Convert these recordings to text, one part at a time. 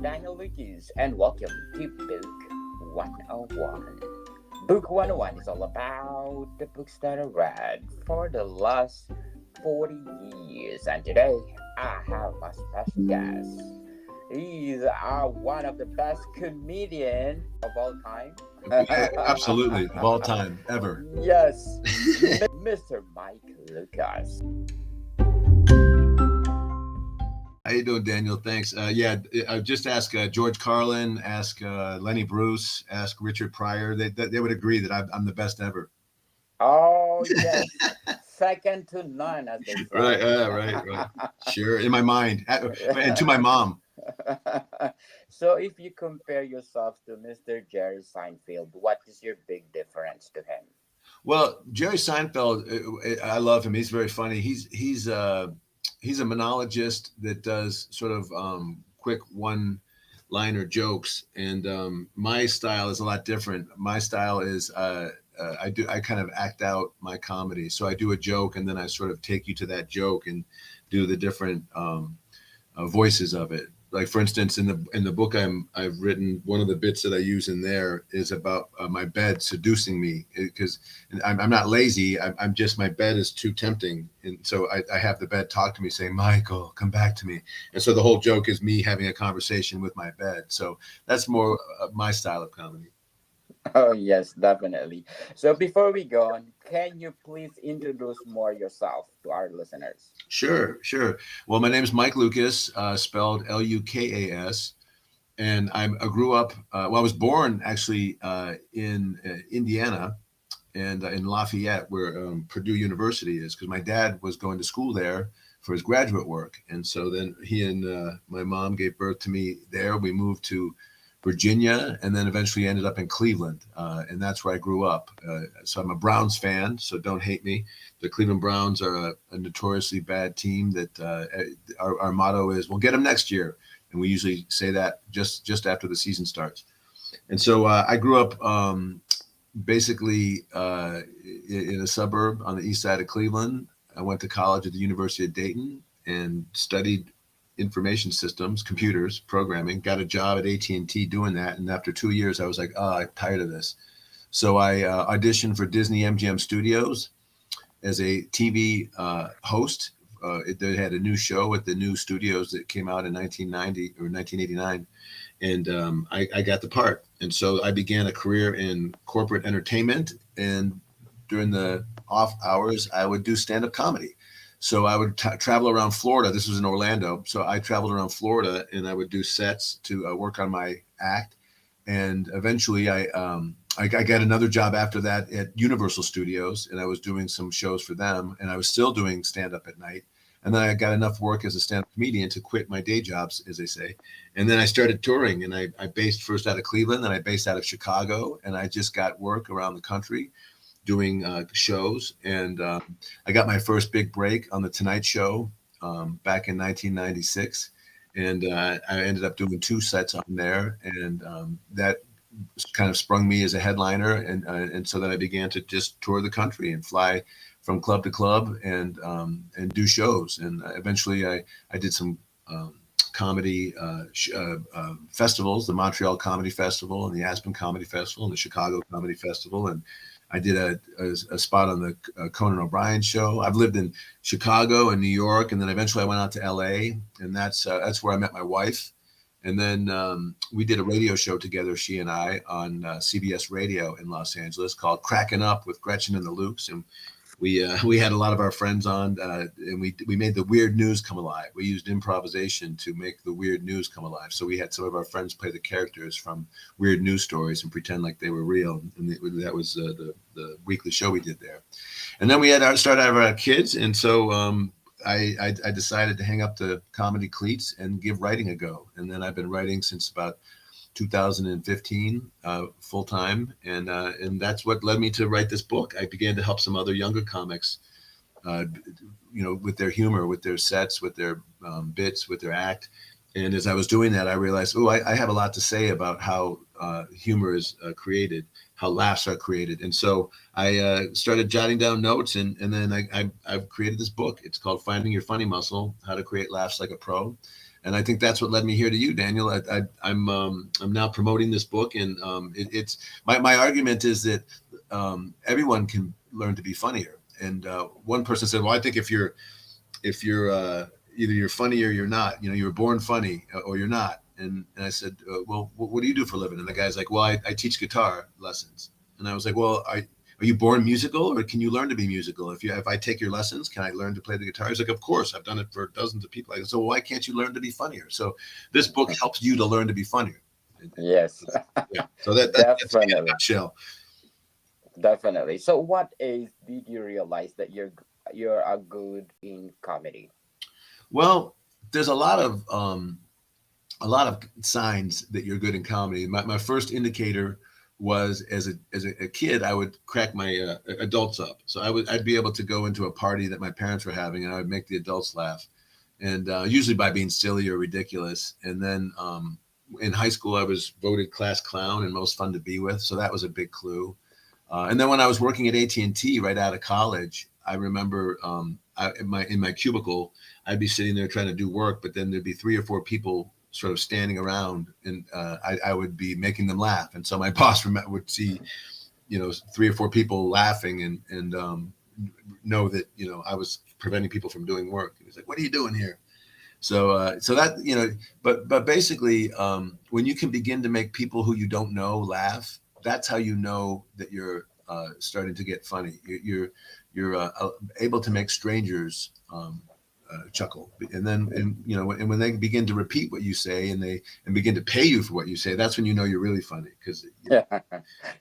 Daniel Lucas, and welcome to Book 101. Book 101 is all about the books that I read for the last 40 years, and today I have my special guest. He's one of the best comedian of all time. Absolutely, of all time, ever. Yes, Mr. Mike Lucas. How you doing, Daniel? Thanks. I just ask George Carlin, ask Lenny Bruce, ask Richard Pryor. They would agree that I'm the best ever. Oh yes, second to none, as they Right, say. right. Sure, in my mind, and to my mom. So, if you compare yourself to Mr. Jerry Seinfeld, what is your big difference to him? Well, Jerry Seinfeld, I love him. He's very funny. He's a monologist that does sort of quick one-liner jokes, and my style is a lot different. My style is I kind of act out my comedy. So I do a joke, and then I sort of take you to that joke and do the different voices of it. Like for instance, in the book I've written, one of the bits that I use in there is about my bed seducing me because I'm not lazy. I'm just, my bed is too tempting, and so I have the bed talk to me saying, "Michael, come back to me." And so the whole joke is me having a conversation with my bed. So that's more my style of comedy. Oh yes, definitely. So, before we go on, can you please introduce more yourself to our listeners? Sure. Well, my name is Mike Lucas, spelled Lukas, and I grew up. Well, I was born actually in Indiana, and in Lafayette, where Purdue University is, because my dad was going to school there for his graduate work, and so then he and my mom gave birth to me there. We moved to Virginia, and then eventually ended up in Cleveland, and that's where I grew up. So I'm a Browns fan, so don't hate me. The Cleveland Browns are a notoriously bad team. That our motto is, "We'll get them next year," and we usually say that just after the season starts. And so I grew up basically in a suburb on the east side of Cleveland. I went to college at the University of Dayton and studied information systems, computers, programming, got a job at AT&T doing that. And after 2 years, I was like, oh, I'm tired of this. So I auditioned for Disney MGM Studios as a TV host. They had a new show at the new studios that came out in 1990 or 1989. And I got the part. And so I began a career in corporate entertainment. And during the off hours, I would do stand-up comedy. So I would travel around Florida. This was in Orlando. So I traveled around Florida, and I would do sets to work on my act. And eventually I got another job after that at Universal Studios, and I was doing some shows for them, and I was still doing stand-up at night. And then I got enough work as a stand-up comedian to quit my day jobs, as they say. And then I started touring, and I based first out of Cleveland, then I based out of Chicago, and I just got work around the country doing shows. And I got my first big break on The Tonight Show back in 1996. And I ended up doing 2 sets on there. And that kind of sprung me as a headliner. And so then I began to just tour the country and fly from club to club and do shows. And eventually I did some comedy festivals, the Montreal Comedy Festival and the Aspen Comedy Festival and the Chicago Comedy Festival. And I did a spot on the Conan O'Brien show. I've lived in Chicago and New York, and then eventually I went out to LA, and that's where I met my wife. And then we did a radio show together, she and I, on CBS Radio in Los Angeles called Cracking Up with Gretchen and the Lukes. And we had a lot of our friends on, and we made the weird news come alive. We used improvisation to make the weird news come alive. So we had some of our friends play the characters from weird news stories and pretend like they were real. And that was the weekly show we did there. And then we had started our kids, and so I decided to hang up the comedy cleats and give writing a go. And then I've been writing since about 2015 full time, and that's what led me to write this book. I began to help some other younger comics, with their humor, with their sets, with their bits, with their act. And as I was doing that, I realized, I have a lot to say about how humor is created, how laughs are created. And so I started jotting down notes, and then I've created this book. It's called Finding Your Funny Muscle: How to Create Laughs Like a Pro. And I think that's what led me here to you, Daniel. I'm now promoting this book, and it's my argument is that everyone can learn to be funnier. And one person said, "Well, I think if you're either you're funny or you're not. You know, you were born funny or you're not." And I said, "Well, what do you do for a living?" And the guy's like, "Well, I teach guitar lessons." And I was like, "Well, are you born musical, or can you learn to be musical? If I take your lessons, can I learn to play the guitar?" He's like, "Of course, I've done it for dozens of people." I go, "So why can't you learn to be funnier?" So this book helps you to learn to be funnier. Yes, Yeah. So that's me in a definitely, nutshell. definitely. So, what age did you realize that you're a good in comedy? Well, there's a lot of signs that you're good in comedy. My first indicator was as a kid, I would crack my adults up. So I'd be able to go into a party that my parents were having, and I would make the adults laugh, and usually by being silly or ridiculous. And then in high school, I was voted class clown and most fun to be with, so that was a big clue. And then when I was working at AT&T right out of college, I remember in my cubicle, I'd be sitting there trying to do work, but then there'd be three or four people sort of standing around, and I would be making them laugh. And so my boss would see, three or four people laughing, and know that I was preventing people from doing work. He was like, "What are you doing here?" So that but basically, when you can begin to make people who you don't know laugh, that's how you know that you're starting to get funny. You're able to make strangers chuckle, and then and when they begin to repeat what you say, and begin to pay you for what you say, that's when you know you're really funny, because Yeah,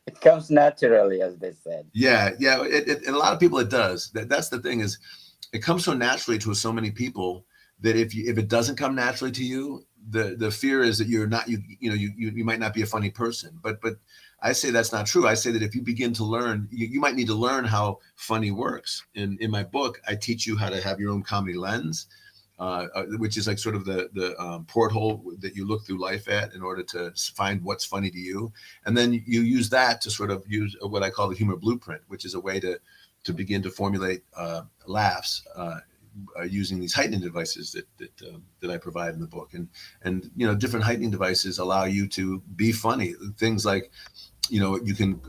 it comes naturally, as they said. yeah, and a lot of people it does. That's the thing, is it comes so naturally to so many people that if it doesn't come naturally to you, the fear is that you're not you might not be a funny person. But I say that's not true. I say that if you begin to learn, you might need to learn how funny works. In my book, I teach you how to have your own comedy lens, which is like sort of the porthole that you look through life at in order to find what's funny to you, and then you use that to sort of use what I call the humor blueprint, which is a way to begin to formulate laughs. Using these heightening devices that I provide in the book, and different heightening devices allow you to be funny. Things like you can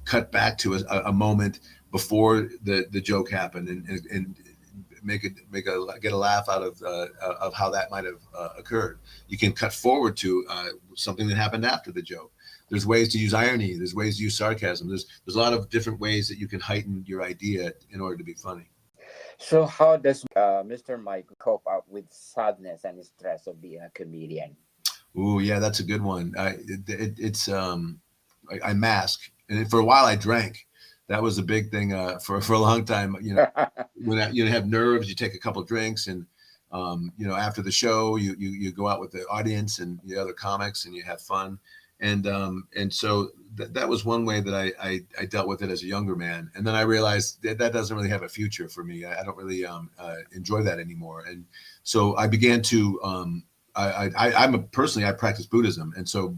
cut back to a moment before the joke happened, and get a laugh out of how that might have occurred. You can cut forward to something that happened after the joke. There's ways to use irony. There's ways to use sarcasm. There's a lot of different ways that you can heighten your idea in order to be funny. So, how does Mr. Mike cope up with sadness and stress of being a comedian? Oh yeah, that's a good one. It's I mask, and for a while I drank. That was a big thing for a long time. When you have nerves, you take a couple drinks, and after the show, you go out with the audience and the other comics, and you have fun. And so that was one way that I dealt with it as a younger man. And then I realized that doesn't really have a future for me. I don't really enjoy that anymore. And so I began to I practice Buddhism, and so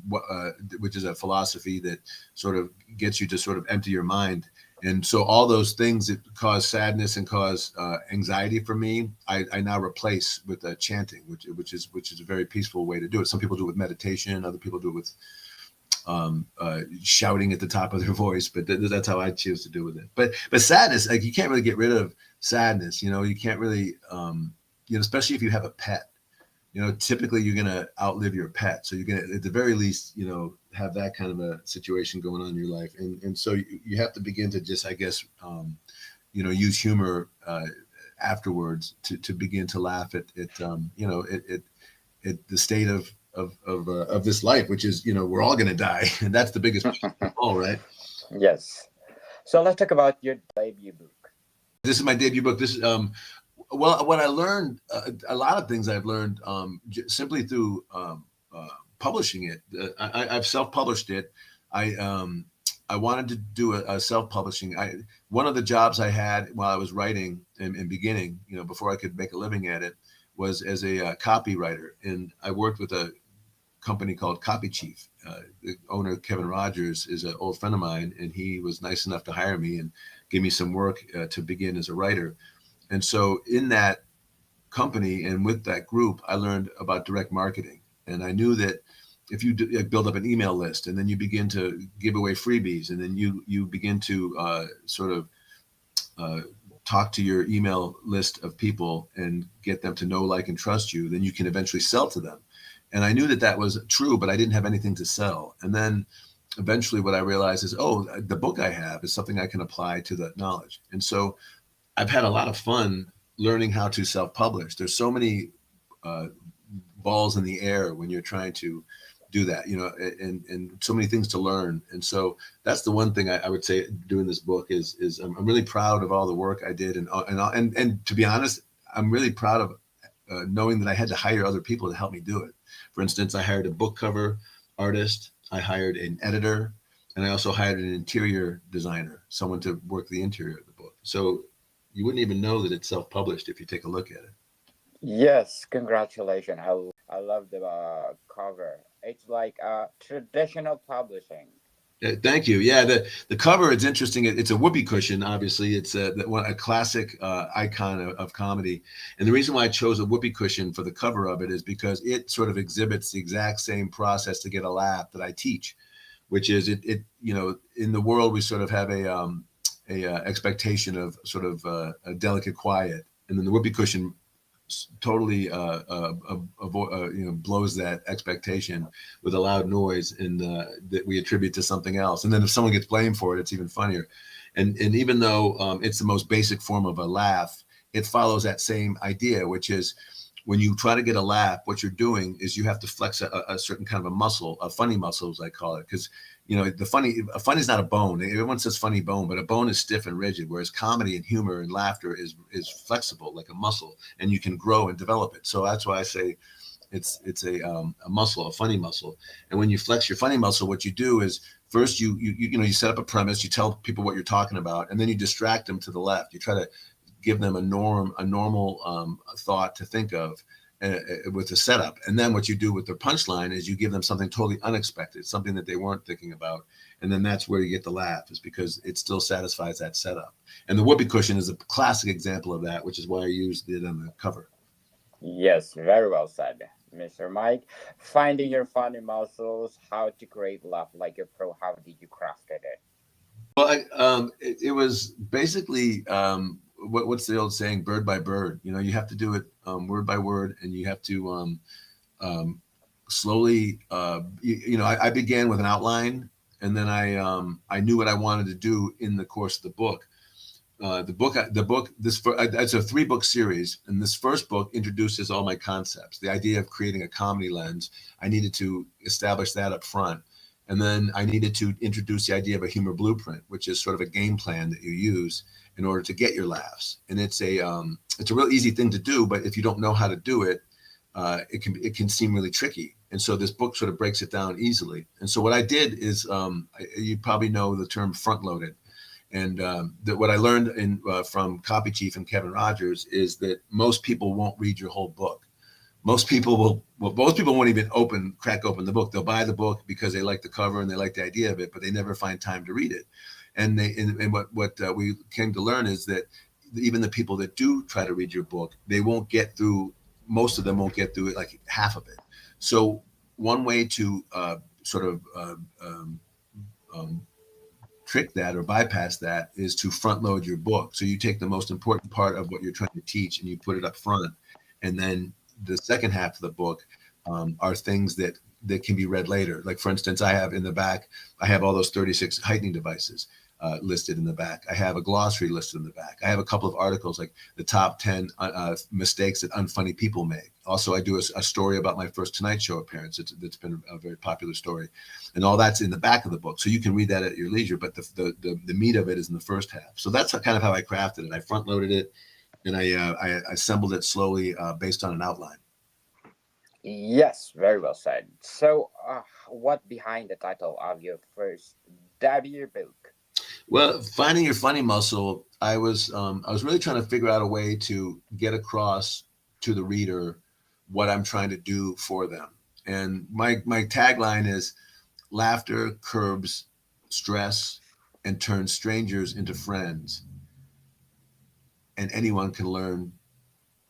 which is a philosophy that sort of gets you to sort of empty your mind. And so all those things that cause sadness and cause anxiety for me, I now replace with chanting, which is a very peaceful way to do it. Some people do it with meditation, other people do it with shouting at the top of their voice, but that's how I choose to do with it. But sadness, like, you can't really get rid of sadness. You can't really, especially if you have a pet. Typically you're going to outlive your pet. So you're going to, at the very least, have that kind of a situation going on in your life. And so you have to begin to just, I guess, use humor afterwards to begin to laugh at the state of this life, which is, we're all going to die. And that's the biggest question of all, right? Yes. So, let's talk about your debut book. This is my debut book. This is, well, what I learned, a lot of things I've learned simply through publishing it. I've self-published it. I wanted to do a self-publishing. One of the jobs I had while I was writing and beginning, before I could make a living at it, was as a copywriter. And I worked with a company called Copy Chief. The owner, Kevin Rogers, is an old friend of mine, and he was nice enough to hire me and give me some work to begin as a writer. And so in that company and with that group, I learned about direct marketing. And I knew that if you like, build up an email list and then you begin to give away freebies and then you begin to sort of uh, talk to your email list of people and get them to know, like, and trust you, then you can eventually sell to them. And I knew that that was true, but I didn't have anything to sell. And then eventually what I realized is, oh, the book I have is something I can apply to that knowledge. And so I've had a lot of fun learning how to self-publish. There's so many uh, balls in the air when you're trying to do that, and so many things to learn. And so that's the one thing I would say doing this book is I'm really proud of all the work I did. And to be honest, I'm really proud of knowing that I had to hire other people to help me do it. For instance, I hired a book cover artist, I hired an editor, and I also hired an interior designer, someone to work the interior of the book. So you wouldn't even know that it's self-published if you take a look at it. Yes, congratulations. I love the cover. It's like traditional publishing. Thank you. Yeah, the cover is interesting. It's a whoopee cushion. Obviously, it's a classic icon of comedy. And the reason why I chose a whoopee cushion for the cover of it is because it sort of exhibits the exact same process to get a laugh that I teach, which is in the world we sort of have a expectation of sort of a delicate quiet, and then the whoopee cushion totally blows that expectation with a loud noise and that we attribute to something else. And then if someone gets blamed for it, it's even funnier. And even though it's the most basic form of a laugh, it follows that same idea, which is when you try to get a laugh, what you're doing is you have to flex a certain kind of a muscle, a funny muscle, as I call it, because a funny is not a bone. Everyone says funny bone, but a bone is stiff and rigid, whereas comedy and humor and laughter is flexible like a muscle, and you can grow and develop it. So that's why I say it's a muscle, a funny muscle. And when you flex your funny muscle, what you do is first you set up a premise, you tell people what you're talking about, and then you distract them to the left. You try to give them a normal thought to think of with the setup. And then what you do with the punchline is you give them something totally unexpected, something that they weren't thinking about. And then that's where you get the laugh, is because it still satisfies that setup. And the whoopee cushion is a classic example of that, which is why I used it on the cover. Yes, very well said, Mr. Mike. Finding your funny muscles, how to create laugh like a pro. How did you craft it? Well, it was basically what's the old saying, bird by bird. You have to do it word by word, and you have to slowly. I began with an outline, and then I knew what I wanted to do in the course of the book. It's a 3-book series, and this first book introduces all my concepts. The idea of creating a comedy lens, I needed to establish that up front. And then I needed to introduce the idea of a humor blueprint, which is sort of a game plan that you use in order to get your laughs. And it's a real easy thing to do, but if you don't know how to do it, it can seem really tricky. And so this book sort of breaks it down easily. And so what I did is, you probably know the term front loaded. And what I learned from Copy Chief and Kevin Rogers is that most people won't read your whole book. Most people won't even crack open the book. They'll buy the book because they like the cover and they like the idea of it, but they never find time to read it. And what we came to learn is that even the people that do try to read your book, most of them won't get through it, like half of it. So one way to sort of trick that or bypass that is to front load your book. So you take the most important part of what you're trying to teach and you put it up front, and then the second half of the book are things that can be read later. Like, for instance, I have in the back, I have all those 36 heightening devices listed in the back. I have a glossary listed in the back. I have a couple of articles like the top 10 mistakes that unfunny people make. Also, I do a story about my first Tonight Show appearance. It's been a very popular story. And all that's in the back of the book. So you can read that at your leisure, but the meat of it is in the first half. So that's kind of how I crafted it. I front loaded it, and I assembled it slowly based on an outline. Yes, very well said. So, what behind the title of your first debut book? Well, finding your funny muscle, I was really trying to figure out a way to get across to the reader what I'm trying to do for them. And my tagline is laughter curbs stress and turns strangers into friends. And anyone can learn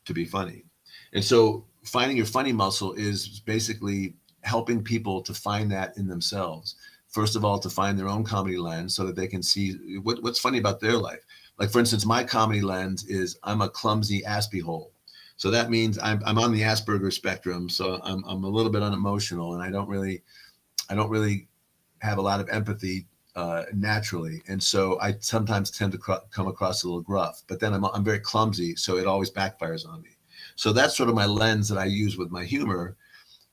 to be funny. And so finding your funny muscle is basically helping people to find that in themselves. First of all, to find their own comedy lens so that they can see what's funny about their life. Like, for instance, my comedy lens is I'm a clumsy Aspie hole. So that means I'm on the Asperger spectrum. So I'm a little bit unemotional, and I don't really have a lot of empathy naturally, and so I sometimes tend to come across a little gruff. But then I'm very clumsy, so it always backfires on me. So that's sort of my lens that I use with my humor,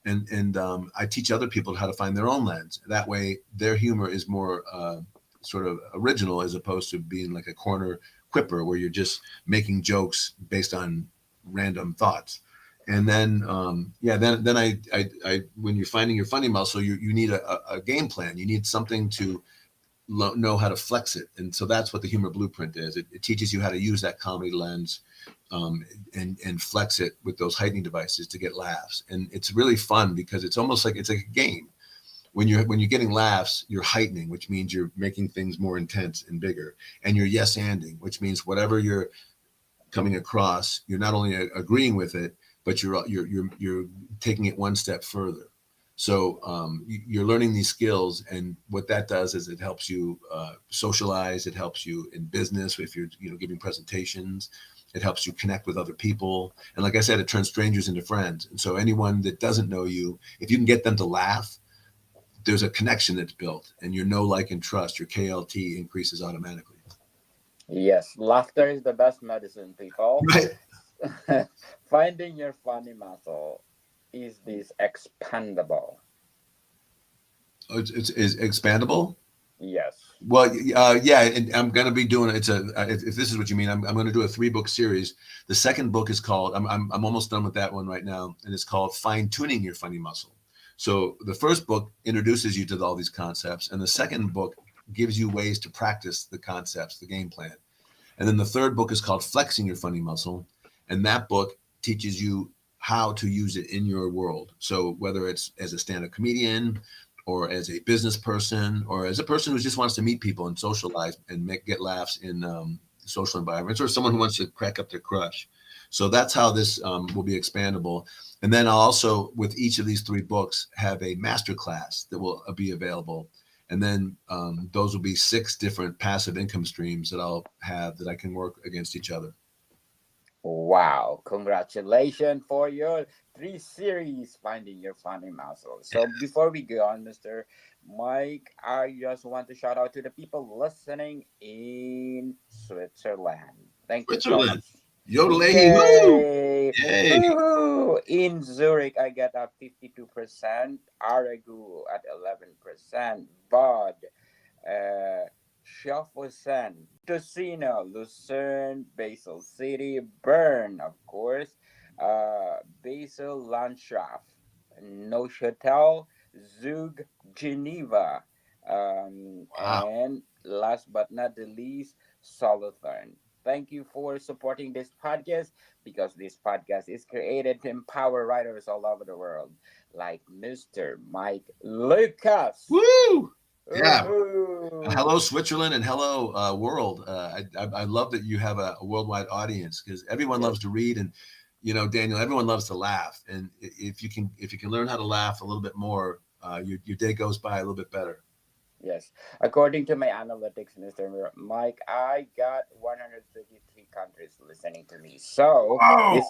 and I teach other people how to find their own lens. That way, their humor is more sort of original as opposed to being like a corner quipper where you're just making jokes based on random thoughts. And then, then I, when you're finding your funny muscle, you need a game plan. You need something to know how to flex it. And so that's what the humor blueprint is. It teaches you how to use that comedy lens and flex it with those heightening devices to get laughs. And it's really fun because it's almost like it's like a game. When you're getting laughs, you're heightening, which means you're making things more intense and bigger. And you're yes-anding, which means whatever you're coming across, you're not only agreeing with it, but you're taking it one step further. So you're learning these skills, and what that does is it helps you socialize. It helps you in business if you're giving presentations. It helps you connect with other people, and like I said, it turns strangers into friends. And so anyone that doesn't know you, if you can get them to laugh, there's a connection that's built, and your know, like, and trust, your KLT increases automatically. Yes, laughter is the best medicine, people. Right. Finding your funny muscle. Is this expandable? Oh, it's expandable. Yes. Well, yeah, and I'm going to be doing it. If this is what you mean, I'm going to do a 3-book series. The second book is called, I'm almost done with that one right now, and it's called Fine Tuning Your Funny Muscle. So the first book introduces you to all these concepts, and the second book gives you ways to practice the concepts, the game plan. And then the third book is called Flexing Your Funny Muscle, and that book teaches you how to use it in your world. So whether it's as a stand-up comedian or as a business person or as a person who just wants to meet people and socialize and get laughs in social environments, or someone who wants to crack up their crush. So that's how this will be expandable. And then I'll also, with each of these 3 books, have a master class that will be available. And then those will be 6 different passive income streams that I'll have that I can work against each other. Wow, congratulations for your 3 series, Finding Your Funny Muscle. So before we go on, Mr. Mike, I just want to shout out to the people listening in Switzerland. Thank you so Switzerland. much. Yodeling. Yay! Yay. Woo-hoo! In Zurich, I get a 52%, Aragu at 11%, Bod, Schaffhausen, Ticino, Lucerne, Basel City, Bern, of course, Basel Landschaft, Neuchâtel, Zug, Geneva, Wow. and last but not the least, Solothurn. Thank you for supporting this podcast because this podcast is created to empower writers all over the world, like Mr. Mike Lukas. Woo! Yeah. Woohoo! Hello, Switzerland, and hello, world. I love that you have a worldwide audience because everyone Yes, loves to read, and Daniel, everyone loves to laugh. And if you can learn how to laugh a little bit more, your day goes by a little bit better. yes. According to my analytics, Mr. Mike, I got 133 countries listening to me. So Oh,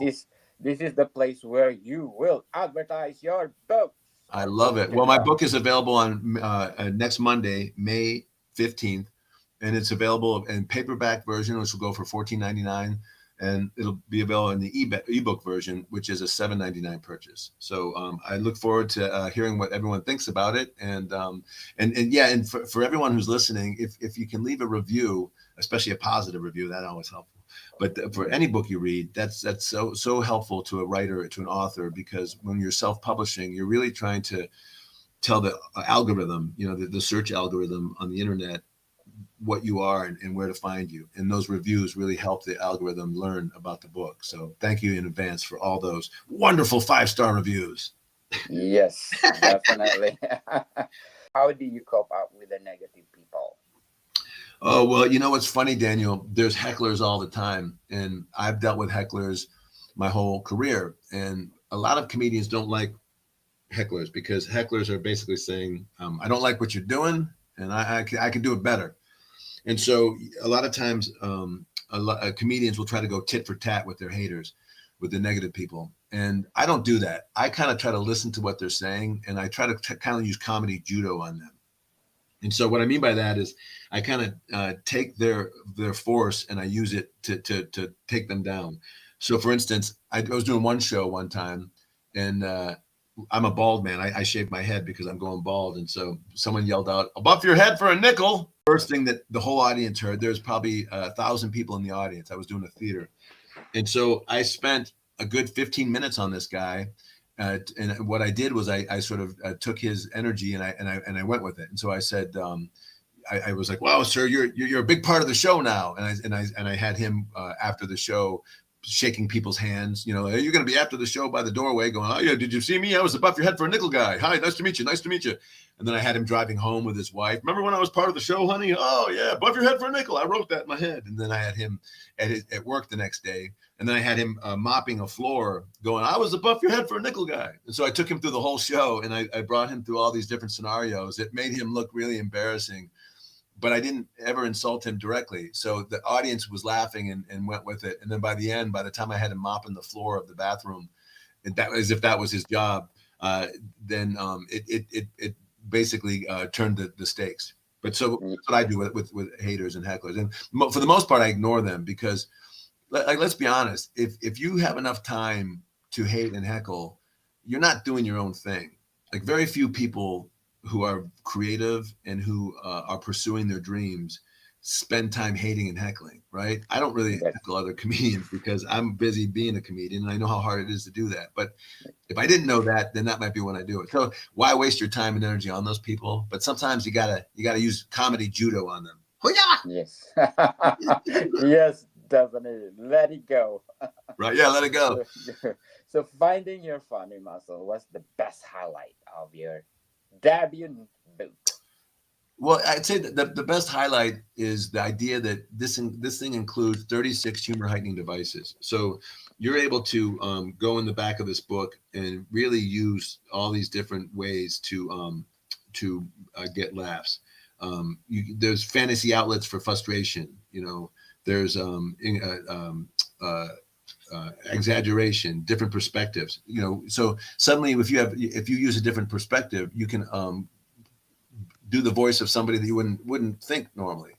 this is the place where you will advertise your books. I Our love book it. to Well, my love. book is available on next Monday, May 15th, and it's available in paperback version, which will go for $14.99, and it'll be available in the ebook version, which is a $7.99 purchase. So I look forward to hearing what everyone thinks about it, and yeah, and for everyone who's listening, if you can leave a review, especially a positive review, that always helps. But for any book you read, that's so helpful to a writer, to an author, because when you're self-publishing, you're really trying to tell the algorithm, the search algorithm on the internet, what you are and where to find you. And those reviews really help the algorithm learn about the book. So thank you in advance for all those wonderful 5-star reviews. Yes, definitely. How do you cope up with the negative people? Oh, well, what's funny, Daniel? There's hecklers all the time. And I've dealt with hecklers my whole career. And a lot of comedians don't like hecklers because hecklers are basically saying, I don't like what you're doing and I can do it better. And so a lot of times, comedians will try to go tit for tat with their haters, with the negative people. And I don't do that. I kind of try to listen to what they're saying, and I try to kind of use comedy judo on them. And so what I mean by that is I kind of take their force and I use it to take them down. So for instance, I was doing one show one time, and I'm a bald man. I shaved my head because I'm going bald. And so someone yelled out, "I'll buff your head for a nickel." First thing that the whole audience heard, there's probably 1,000 people in the audience. I was doing a theater. And so I spent a good 15 minutes on this guy. And what I did was I sort of took his energy and I went with it. And so I said, I was like, "Wow, sir, you're a big part of the show now." And I had him after the show shaking people's hands. You know, "Hey, you're going to be after the show by the doorway going, 'Oh yeah, did you see me? I was the buff your head for a nickel guy. Hi, nice to meet you. Nice to meet you." And then I had him driving home with his wife. "Remember when I was part of the show, honey? Oh yeah, buff your head for a nickel. I wrote that in my head." And then I had him at work the next day. And then I had him mopping a floor going, "I was the buff your head for a nickel guy." And so I took him through the whole show and I brought him through all these different scenarios. It made him look really embarrassing, but I didn't ever insult him directly. So the audience was laughing and went with it. And then by the end, by the time I had him mopping the floor of the bathroom, that as if that was his job, then it basically turned the stakes. But so that's what I do with haters and hecklers. And for the most part, I ignore them because, like, let's be honest, if you have enough time to hate and heckle, you're not doing your own thing. Like, very few people who are creative and who are pursuing their dreams spend time hating and heckling, right? I don't really heckle other comedians because I'm busy being a comedian and I know how hard it is to do that. But if I didn't know that, then that might be when I do it. So why waste your time and energy on those people? But sometimes you gotta use comedy judo on them. Yes. Yes, definitely. Let it go. Right? Yeah, let it go. So finding your funny muscle was the best highlight of your debut book. Well, I'd say that the best highlight is the idea that this thing includes 36 humor heightening devices. So you're able to go in the back of this book and really use all these different ways to get laughs. There's fantasy outlets for frustration. You know, there's exaggeration, different perspectives. You know, so suddenly if you use a different perspective, you can do the voice of somebody that you wouldn't think normally,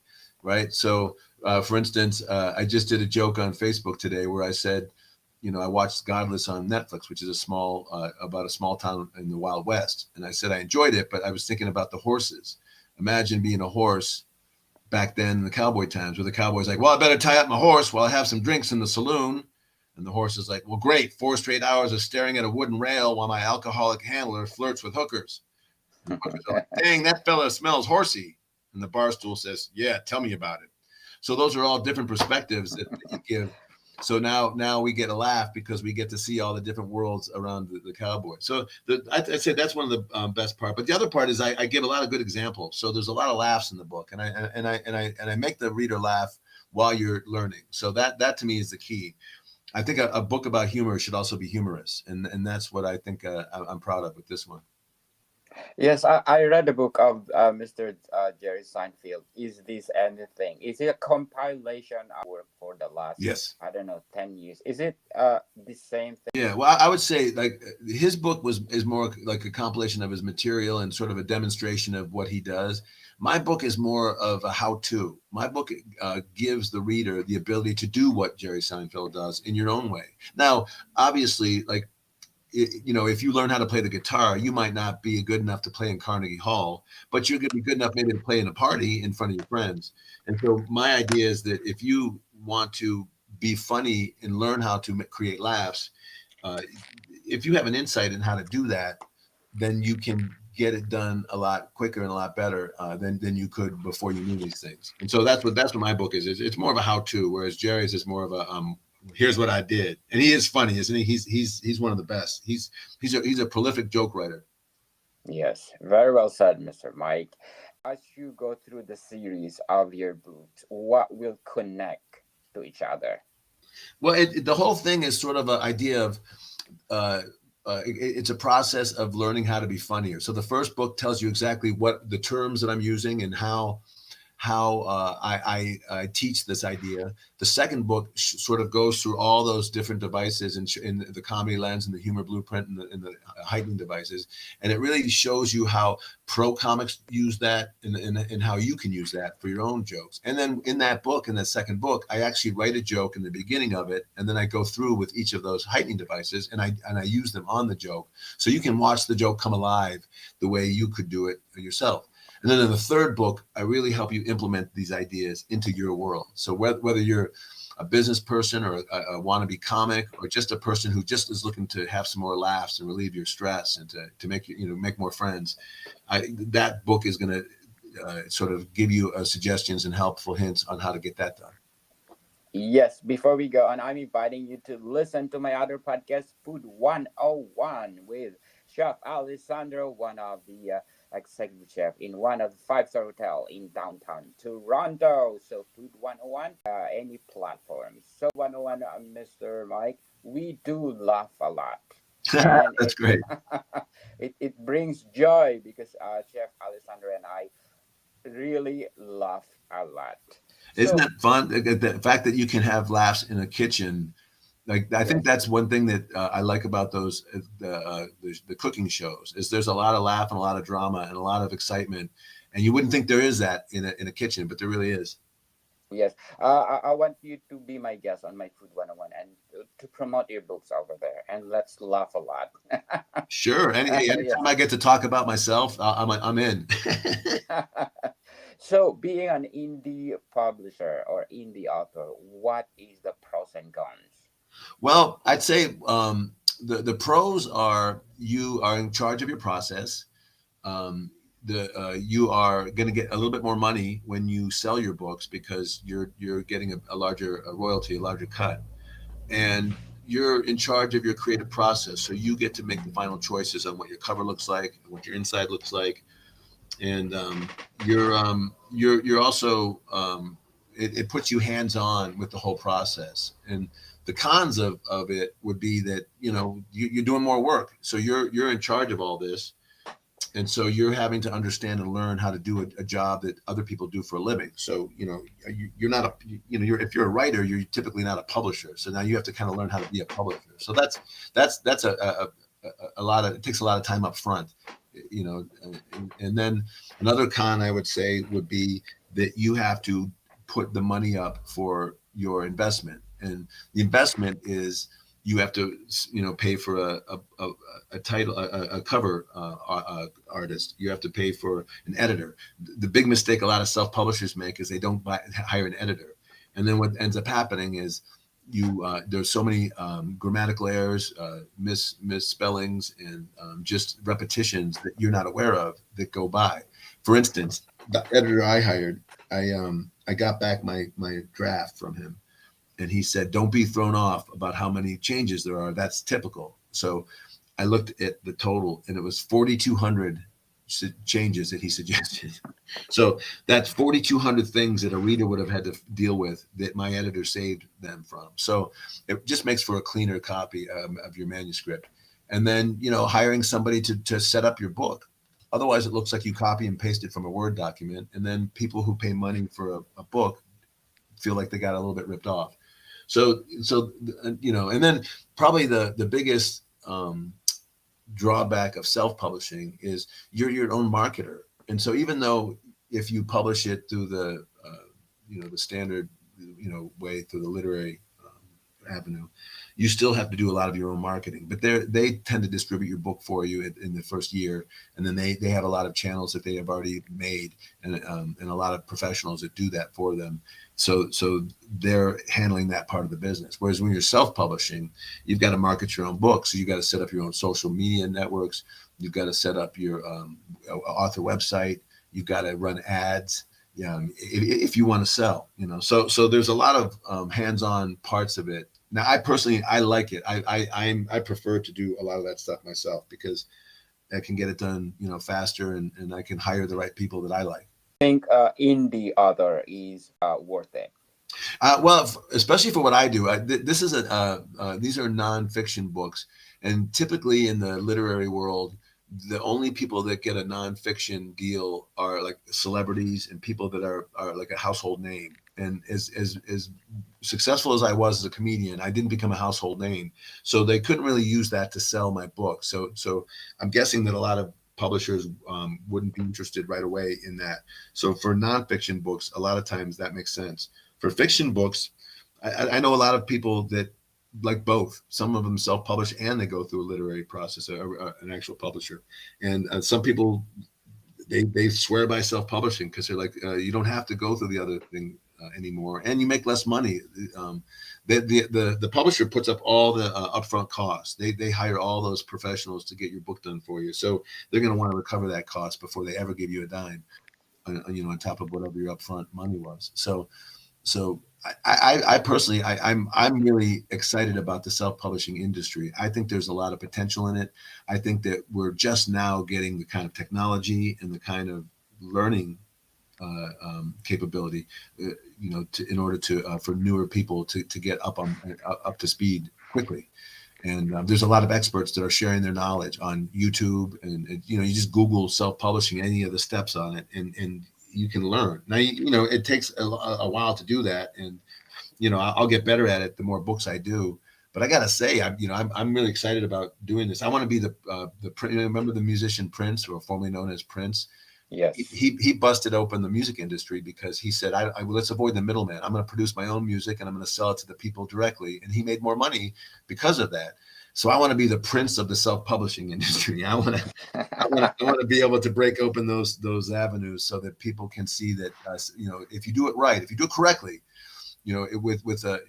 right? So, for instance, I just did a joke on Facebook today where I said, you know, I watched Godless on Netflix, which is about a small town in the Wild West, and I said I enjoyed it, but I was thinking about the horses. Imagine being a horse back then in the cowboy times, where the cowboy's like, "Well, I better tie up my horse while I have some drinks in the saloon," and the horse is like, "Well, great, 4 straight hours of staring at a wooden rail while my alcoholic handler flirts with hookers." And the hookers are like, "Dang, that fella smells horsey." And the barstool says, "Yeah, tell me about it." So those are all different perspectives that you give. So now we get a laugh because we get to see all the different worlds around the cowboy. So I'd say that's one of the best part. But the other part is I give a lot of good examples. So there's a lot of laughs in the book, and I make the reader laugh while you're learning. So that to me is the key. I think a book about humor should also be humorous, and that's what I think I'm proud of with this one. Yes, I read the book of Mr. Jerry Seinfeld. Is This Anything? Is it a compilation of work for the last, Yes, I don't know, 10 years? Is it the same thing? yeah. Well, I would say like his book is more like a compilation of his material and sort of a demonstration of what he does. My book is more of a how-to. My book gives the reader the ability to do what Jerry Seinfeld does in your own way. Now, obviously, like, you know, if you learn how to play the guitar, you might not be good enough to play in Carnegie Hall, but you're going to be good enough maybe to play in a party in front of your friends. And so my idea is that if you want to be funny and learn how to create laughs, if you have an insight in how to do that, then you can get it done a lot quicker and a lot better than you could before you knew these things. And so that's what my book is. It's more of a how-to, whereas Jerry's is more of a here's what I did. And he is funny, isn't he? He's one of the best. He's a prolific joke writer. Yes, very well said, Mr. Mike. As you go through the series of your books, what will connect to each other? Well, the whole thing is sort of an idea of uh, it's a process of learning how to be funnier. So the first book tells you exactly what the terms that I'm using and how I teach this idea. The second book sort of goes through all those different devices in the comedy lens and the humor blueprint and the heightening devices, and it really shows you how pro comics use that and how you can use that for your own jokes. And then in that book, in that second book, I actually write a joke in the beginning of it, and then I go through with each of those heightening devices, and I use them on the joke, so you can watch the joke come alive the way you could do it yourself. And then in the third book, I really help you implement these ideas into your world. So whether you're a business person or a wannabe comic, or just a person who just is looking to have some more laughs and relieve your stress and to make you make more friends, that book is going to sort of give you suggestions and helpful hints on how to get that done. Yes, before we go on, I'm inviting you to listen to my other podcast, Food 101, with Chef Alessandro, one of the executive chef in one of the five-star hotel in downtown Toronto. So Food 101, any platforms. So 101, Mr. Mike, we do laugh a lot. And That's great. it brings joy because Chef Alessandro and I really laugh a lot. Isn't So, that fun? The fact that you can have laughs in a kitchen, like I think yes. that's one thing that I like about those the cooking shows is there's a lot of laugh and a lot of drama and a lot of excitement, and you wouldn't think there is that in a kitchen, but there really is. Yes, I want you to be my guest on my Food 101 and to promote your books over there. And let's laugh a lot. Sure. Yes. Anytime I get to talk about myself, I'm in. So, being an indie publisher or indie author, what is the pros and cons? Well, I'd say the pros are you are in charge of your process. Um, the You are going to get a little bit more money when you sell your books because you're getting a larger royalty, a larger cut, and you're in charge of your creative process. So you get to make the final choices on what your cover looks like, what your inside looks like, and you're also it puts you hands on with the whole process. And the cons of it would be that you're doing more work, so you're in charge of all this, and so you're having to understand and learn how to do a job that other people do for a living. So you're not a you're if you're a writer, you're typically not a publisher. So now you have to kind of learn how to be a publisher. So that's a lot of it takes a lot of time up front, and then another con I would say would be that you have to put the money up for your investment, and the investment is you have to pay for a title, a cover artist. You have to pay for an editor. The big mistake a lot of self-publishers make is they don't hire an editor, and then what ends up happening is there's so many grammatical errors, misspellings, and just repetitions that you're not aware of that go by. For instance, the editor I hired, I got back my draft from him, and he said, "Don't be thrown off about how many changes there are. That's typical." So I looked at the total, and it was 4,200 changes that he suggested. So that's 4,200 things that a reader would have had to deal with that my editor saved them from. So it just makes for a cleaner copy of your manuscript. And then, hiring somebody to set up your book. Otherwise, it looks like you copy and paste it from a Word document. And then people who pay money for a book feel like they got a little bit ripped off. So and then probably the biggest drawback of self-publishing is you're your own marketer. And so even though if you publish it through the the standard way, through the literary avenue, you still have to do a lot of your own marketing. But they tend to distribute your book for you in the first year, and then they have a lot of channels that they have already made, and a lot of professionals that do that for them. So they're handling that part of the business. Whereas when you're self-publishing, you've got to market your own book. So you've got to set up your own social media networks. You've got to set up your author website. You've got to run ads. If you want to sell, So there's a lot of hands-on parts of it. Now, I like it. I prefer to do a lot of that stuff myself because I can get it done, faster, and I can hire the right people that I like. Think indie author is worth it? Well, especially for what I do, this is these are nonfiction books, and typically in the literary world, the only people that get a nonfiction deal are like celebrities and people that are like a household name. And as successful as I was as a comedian, I didn't become a household name, so they couldn't really use that to sell my book. So I'm guessing that a lot of publishers wouldn't be interested right away in that. So for nonfiction books, a lot of times that makes sense. For fiction books, I know a lot of people that like both. Some of them self-publish and they go through a literary process, an actual publisher. And some people they swear by self-publishing because they're like, you don't have to go through the other thing anymore, and you make less money. The publisher puts up all the upfront costs. They hire all those professionals to get your book done for you, so they're going to want to recover that cost before they ever give you a dime, on top of whatever your upfront money was. So I personally, I'm really excited about the self-publishing industry. I think there's a lot of potential in it. I think that we're just now getting the kind of technology and the kind of learning capability, in order to for newer people to get up to speed quickly. And there's a lot of experts that are sharing their knowledge on YouTube, and you just Google self-publishing, any of the steps on it, and you can learn. Now, it takes a while to do that, and I'll get better at it the more books I do. But I gotta say, I'm really excited about doing this. I want to be the remember the musician Prince, or formerly known as Prince. Yes. He busted open the music industry because he said, let's avoid the middleman. I'm going to produce my own music and I'm going to sell it to the people directly. And he made more money because of that. So I want to be the Prince of the self-publishing industry. I want to be able to break open those avenues so that people can see that, if you do it right, if you do it correctly, with a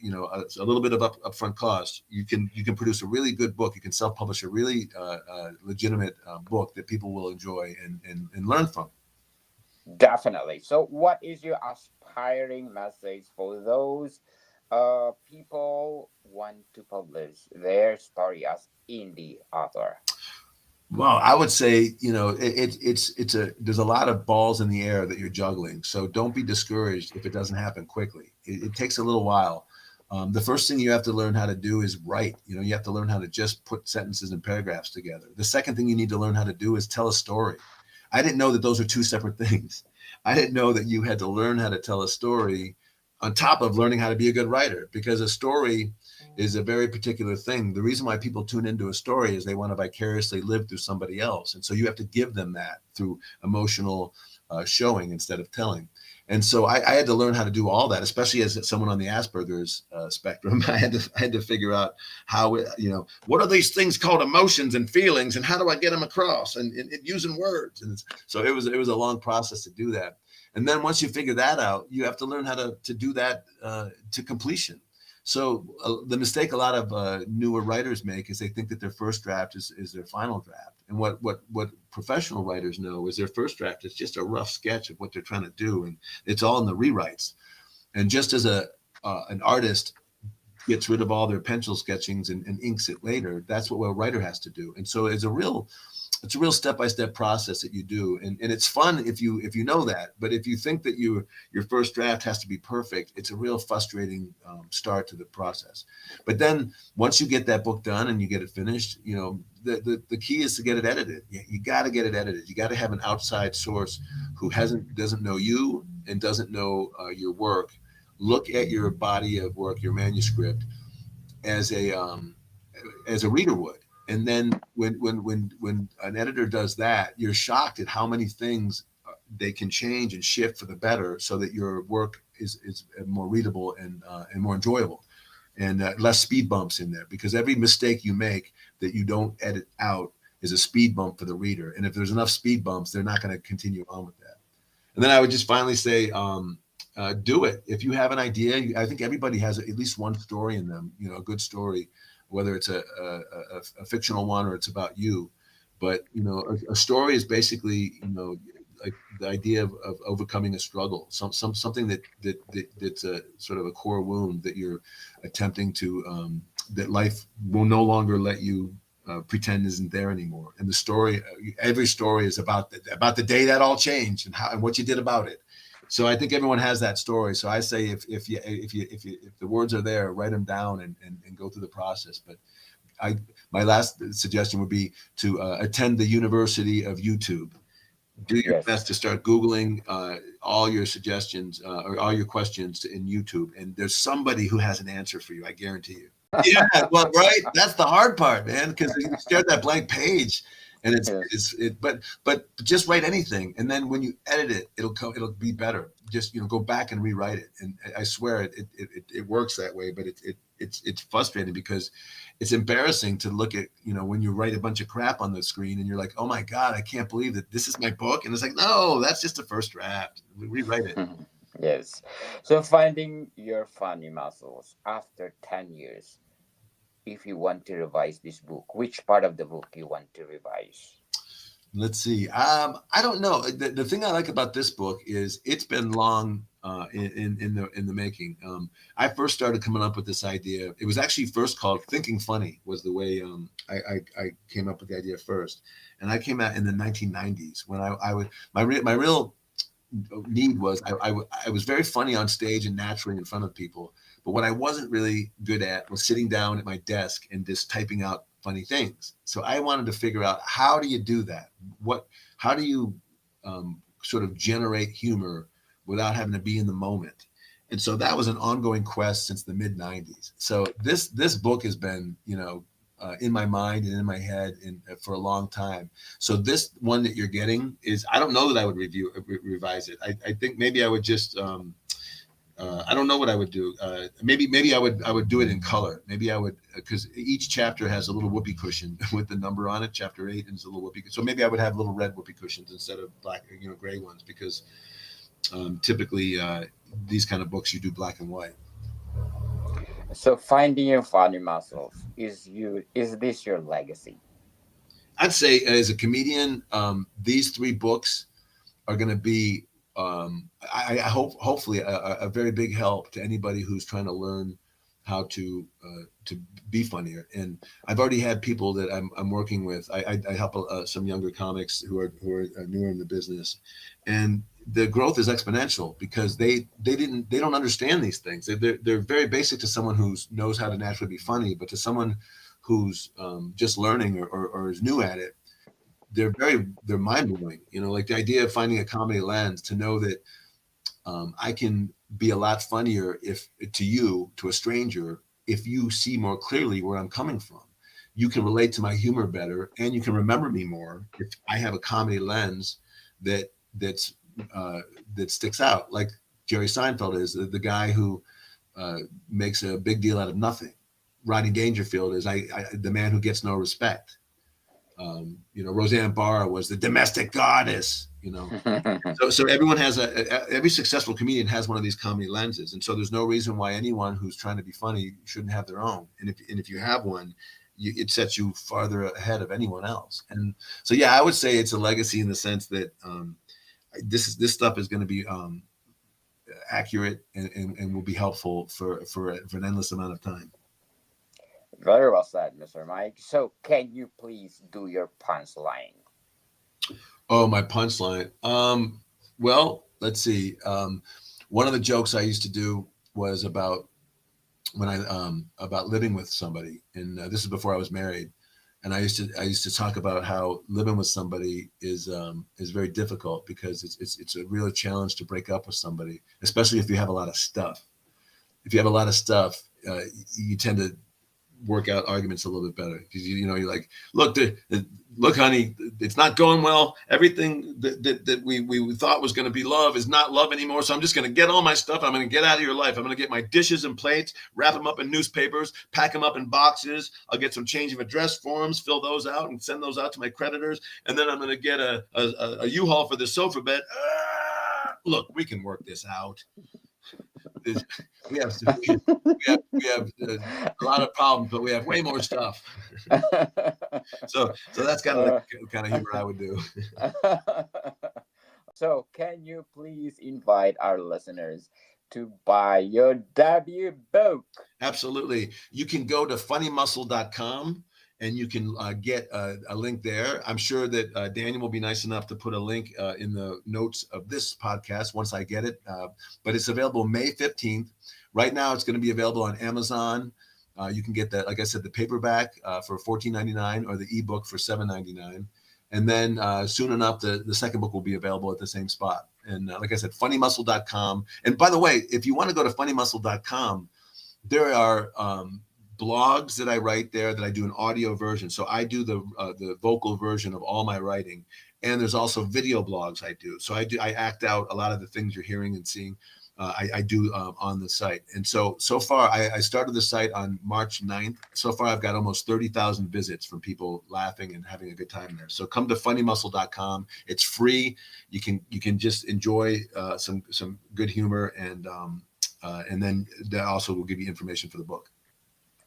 little bit of upfront cost, you can produce a really good book. You can self-publish a really legitimate book that people will enjoy and learn from. Definitely. So, what is your aspiring message for those people want to publish their story as indie author? Well, I would say, there's a lot of balls in the air that you're juggling. So don't be discouraged if it doesn't happen quickly. It takes a little while. The first thing you have to learn how to do is write. You have to learn how to just put sentences and paragraphs together. The second thing you need to learn how to do is tell a story. I didn't know that those are two separate things. I didn't know that you had to learn how to tell a story on top of learning how to be a good writer, because a story is a very particular thing. The reason why people tune into a story is they want to vicariously live through somebody else. And so you have to give them that through emotional showing instead of telling. And so I had to learn how to do all that, especially as someone on the Asperger's spectrum. I had to figure out how, what are these things called emotions and feelings, and how do I get them across, and using words. And so it was a long process to do that. And then once you figure that out, you have to learn how to do that to completion. So the mistake a lot of newer writers make is they think that their first draft is their final draft. And what professional writers know is their first draft is just a rough sketch of what they're trying to do, and it's all in the rewrites. And just as an artist gets rid of all their pencil sketchings and inks it later, that's what a writer has to do. And so it's a real step-by-step process that you do, and it's fun if you know that. But if you think that your first draft has to be perfect, it's a real frustrating start to the process. But then once you get that book done and you get it finished, the key is to get it edited. You got to get it edited. You got to have an outside source who doesn't know you and doesn't know your work look at your body of work, your manuscript, as a reader would. And then when an editor does that, you're shocked at how many things they can change and shift for the better, so that your work is more readable and more enjoyable, and less speed bumps in there. Because every mistake you make that you don't edit out is a speed bump for the reader. And if there's enough speed bumps, they're not going to continue on with that. And then I would just finally say, do it. If you have an idea, I think everybody has at least one story in them, a good story, whether it's a fictional one or it's about you. But, a story is basically, like the idea of overcoming a struggle, something that's a sort of a core wound that you're attempting to, that life will no longer let you pretend isn't there anymore. And the story, every story is about the day that all changed and what you did about it. So I think everyone has that story. So I say if the words are there, write them down and go through the process. But I my last suggestion would be to attend the University of YouTube. Do your best Yes. to start Googling all your suggestions or all your questions in YouTube, and there's somebody who has an answer for you. I guarantee you. Yeah, well, right. That's the hard part, man, because you stare at that blank page, and Yes. but just write anything, and then when you edit it, it'll be better. Just go back and rewrite it, and I swear it works that way. But it's frustrating because it's embarrassing to look at when you write a bunch of crap on the screen and you're like, oh my god, I can't believe that this is my book, and it's like, no, that's just the first draft. Rewrite it. Yes. So finding your funny muscles after 10 years, if you want to revise this book, which part of the book you want to revise? Let's see. I don't know. The thing I like about this book is it's been long in the making. I first started coming up with this idea. It was actually first called Thinking Funny. Was the way I came up with the idea first, and I came out in the 1990s when I would my real need was I was very funny on stage and naturally in front of people. But what I wasn't really good at was sitting down at my desk and just typing out funny things. So I wanted to figure out, how do you do that? How do you sort of generate humor without having to be in the moment? And so that was an ongoing quest since the mid 90s. So this book has been, in my mind and in my head for a long time. So this one that you're getting is, I don't know that I would revise it. I think maybe I would just, I don't know what I would do. Maybe I would do it in color. Maybe I would, because each chapter has a little whoopee cushion with the number on it. Chapter 8 is a little whoopee. So maybe I would have little red whoopee cushions instead of black, gray ones, because typically these kind of books you do black and white. So finding your funny muscles, is this your legacy? I'd say as a comedian, these 3 books are going to be, I hope, hopefully, a very big help to anybody who's trying to learn how to be funnier. And I've already had people that I'm working with. I help some younger comics who are newer in the business, and the growth is exponential because they don't understand these things. They're very basic to someone who knows how to naturally be funny, but to someone who's just learning or is new at it, they're mind blowing. Like the idea of finding a comedy lens, to know that I can be a lot funnier to a stranger, if you see more clearly where I'm coming from. You can relate to my humor better, and you can remember me more if I have a comedy lens that sticks out. Like Jerry Seinfeld is the guy who makes a big deal out of nothing. Rodney Dangerfield is the man who gets no respect. Roseanne Barr was the domestic goddess. So everyone has every successful comedian has one of these comedy lenses, and so there's no reason why anyone who's trying to be funny shouldn't have their own. And if you have one, it sets you farther ahead of anyone else. And so, yeah, I would say it's a legacy in the sense that this stuff is going to be accurate and will be helpful for an endless amount of time. Very well said, Mr. Mike. So can you please do your punchline? Oh, my punchline. Well, let's see. One of the jokes I used to do was about about living with somebody, and this is before I was married. And I used to talk about how living with somebody is very difficult, because it's a real challenge to break up with somebody, especially if you have a lot of stuff. If you have a lot of stuff, you tend to work out arguments a little bit better, because you're like, look, honey, it's not going well. Everything that we thought was going to be love is not love anymore. So I'm just going to get all my stuff. I'm going to get out of your life. I'm going to get my dishes and plates, wrap them up in newspapers, pack them up in boxes. I'll get some change of address forms, fill those out, and send those out to my creditors. And then I'm going to get a U-Haul for the sofa bed. Look, we can work this out. We have a lot of problems, but we have way more stuff. so that's kind of the kind of humor I would do. So can you please invite our listeners to buy your debut book? Absolutely. You can go to funnymuscle.com and you can get a link there. I'm sure that Daniel will be nice enough to put a link in the notes of this podcast once I get it. But it's available May 15th. Right now, it's going to be available on Amazon. You can get that, like I said, the paperback for $14.99 or the ebook for $7.99. And then soon enough, the second book will be available at the same spot. And like I said, funnymuscle.com. And by the way, if you want to go to funnymuscle.com, there are blogs that I write there that I do an audio version. So I do the vocal version of all my writing. And there's also video blogs I do. So I act out a lot of the things you're hearing and seeing. I do on the site. And so far, I started the site on March 9th. So far, I've got almost 30,000 visits from people laughing and having a good time there. So come to funnymuscle.com. It's free. You can just enjoy some good humor, and then that also will give you information for the book.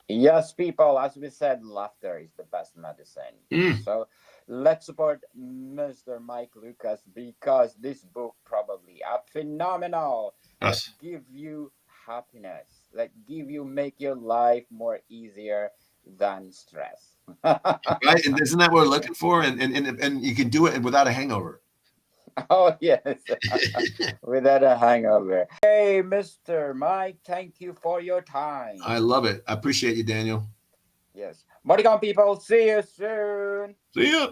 Yes, people, as we said, laughter is the best medicine. So let's support Mr. Mike Lukas, because this book probably are phenomenal. Yes. That give you happiness, that make your life more easier than stress. Right? And isn't that what we're looking for? And you can do it without a hangover. Oh, yes. Without a hangover. Hey, Mr. Mike, thank you for your time. I love it. I appreciate you, Daniel. Yes. Moricon people, see you soon. See ya.